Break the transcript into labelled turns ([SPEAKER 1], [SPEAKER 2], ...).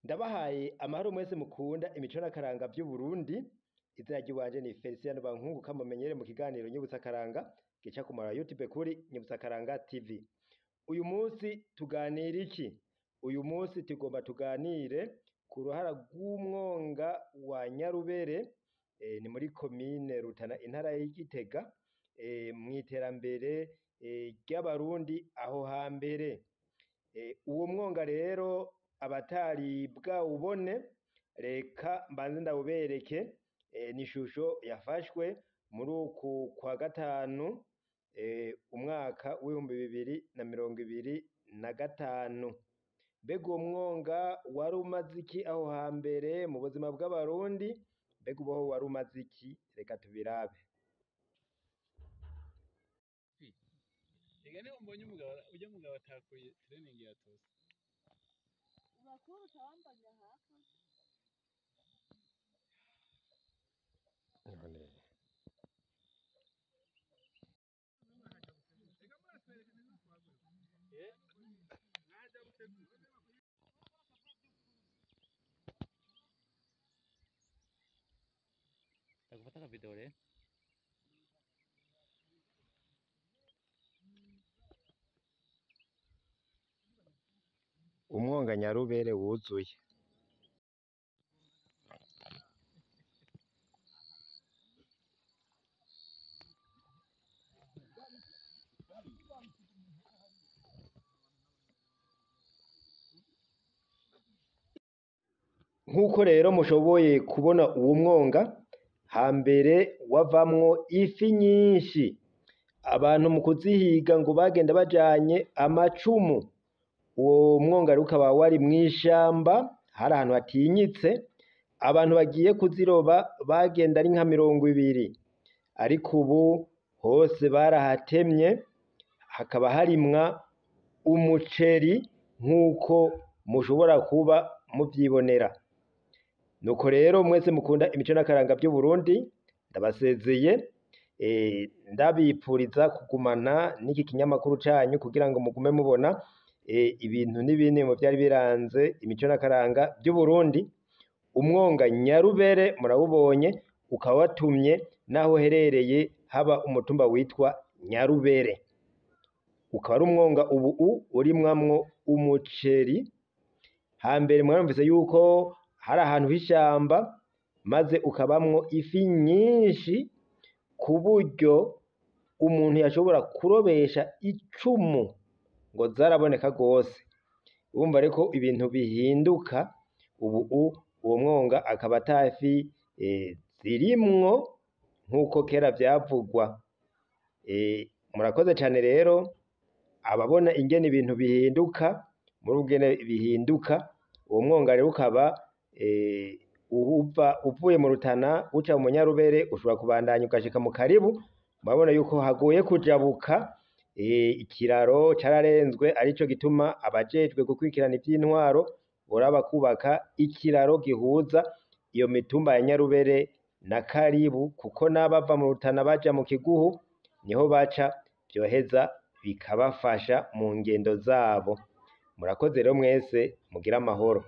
[SPEAKER 1] Ndabahaye amahoro mwese mukunda imico n'akaranga vy'Uburundi. Izina ry'iwanje ni Felicien Bankunguka mumenyere mu kiganiro Nyibutsa Akaranga gica ku mara YouTube kuri Nyibutsa Akaranga TV. Uyu munsi tuganira iki? Uyu munsi tugomba tuganire ku ruhara rw'umwonga wa Nyarubere, ni muri komine Rutana intara y'Igitega, mw'iterambere ry'Abarundi aho hambere. Uwo mwonga rero abatari bwawubone reka mbanze ndawubereke. Ni ishusho yafashwe muri uku kwa gatanu umwaka w'2025. Mbega uwo mwonga wari umaze iki aho hambere mu buzima bw'Abarundi? Mbega uboho wari umaze iki? Reka tubirabe.
[SPEAKER 2] Egane umbonye umugabo atakuye training yatose.
[SPEAKER 3] Bakuru tawambanya hapa.
[SPEAKER 1] None
[SPEAKER 2] Takupata video le.
[SPEAKER 1] umwonga Nyarubere wuzuye. Nk'uko rero mushoboye kubona uwo mwonga hambere wavamwo ifi nyinshi. Abantu mu kuzihiga ngo bagenda bajanye amacumu. Uwo mwonga rero ukaba wari mw'ishamba, hari ahantu hatinyitse. Abantu bagiye kuziroba bagenda ari nka 20, ariko ubu hose barahatemye, hakaba harimwa umuceri nk'uko mushobora kuba muvyibonera. Nuko rero mwese mukunda imico n'akaranga vy'Uburundi, ndabasezeye ndabipfuriza kugumana n'iki kinyamakuru canyu kugira ngo mugume mubona ibintu n'ibindi mu vyari biranze imico n'akaranga vy'Uburundi. Umwonga Nyarubere murawubonye, ukaba watumye naho herereye haba umutumba witwa Nyarubere. Ukaba ari umwonga ubu urimwamwo umuceri. Hambere mwarumvise yuko hari ahantu h'ishamba, maze ukabamwo ifi nyinshi ku buryo umuntu yashobora kurobesha icumu ngo zaraboneka rwose. Urumva reko ibintu bihinduka ubu uwo mwonga akaba ata fi zirimwo nk'uko kera vyavugwa. Murakoze cane rero ababona ingene ibintu bihinduka muri ugene bihinduka. Uwo mwonga rero ukaba uvuye mu Rutana uca mu Nyarubere, ushobora kubandanya ugashika mu Karibu. Murabona yuko hagoye kujabuka, ikiraro cararenzwe, arico gituma abajejwe gukurikirana ivy'intwaro boraba kubaka ikiraro gihuza iyo mitumba ya Nyarubere na Karibu, kuko n'abava mu Rutana baja mu Kiguhu niho baca, vyoheza bikabafasha mu ngendo zabo. Murakoze rero mwese, mugire amahoro.